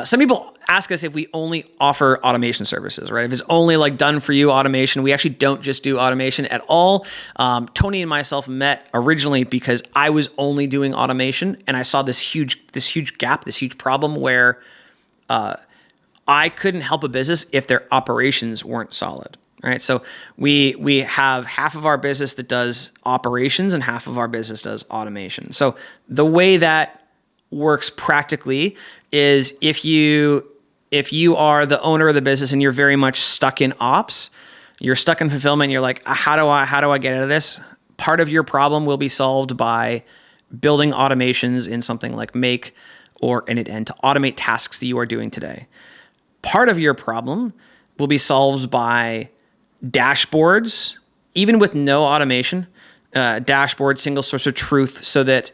Some people ask us if we only offer automation services, right? If it's only like done for you automation. We actually don't just do automation at all. Tony and myself met originally because I was only doing automation, and I saw this huge gap, this huge problem where I couldn't help a business if their operations weren't solid. Right. So we have half of our business that does operations and half of our business does automation. So the way that works practically is if you are the owner of the business and you're very much stuck in ops, you're stuck in fulfillment, you're like, how do I get out of this? Part of your problem will be solved by building automations in something like Make or Init to automate tasks that you are doing today. Part of your problem will be solved by dashboards, even with no automation, dashboard, single source of truth, so that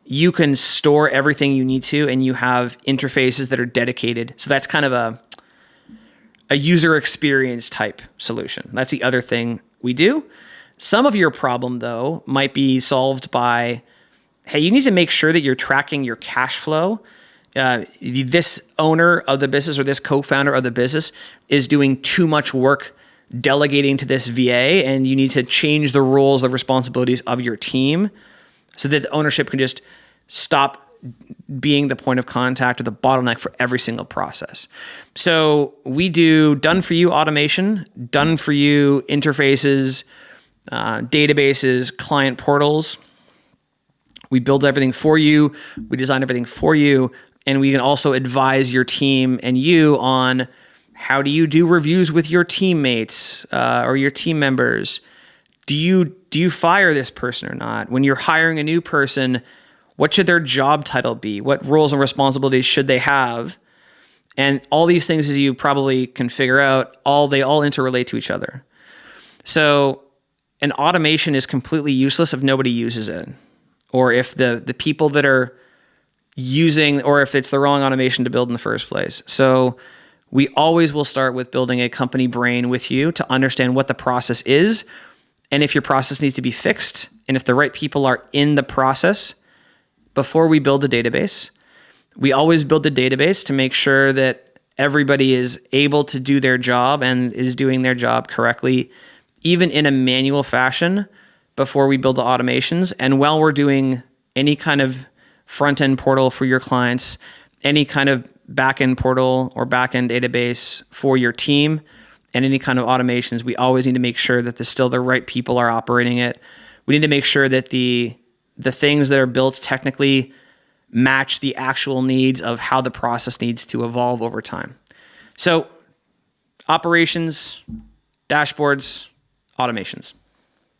you can store everything you need to, and you have interfaces that are dedicated. So that's kind of a user experience type solution. That's the other thing we do. Some of your problem, though, might be solved by, hey, you need to make sure that you're tracking your cash flow. This owner of the business or this co-founder of the business is doing too much work delegating to this VA, and you need to change the roles, the responsibilities of your team so that the ownership can just stop being the point of contact or the bottleneck for every single process. So we do done for you automation, done for you interfaces, databases, client portals. We build everything for you. We design everything for you. And we can also advise your team and you on how do you do reviews with your teammates or your team members? Do you fire this person or not? When you're hiring a new person, what should their job title be? What roles and responsibilities should they have? And all these things, as you probably can figure out, they all interrelate to each other. So an automation is completely useless if nobody uses it, or if the people that are using, or if it's the wrong automation to build in the first place. So we always will start with building a company brain with you to understand what the process is, and if your process needs to be fixed, and if the right people are in the process before we build the database. We always build the database to make sure that everybody is able to do their job and is doing their job correctly, even in a manual fashion, before we build the automations. And while we're doing any kind of front-end portal for your clients, any kind of back-end portal or back-end database for your team, and any kind of automations, we always need to make sure that the right people are operating it. We need to make sure that the things that are built technically match the actual needs of how the process needs to evolve over time. So operations, dashboards, automations.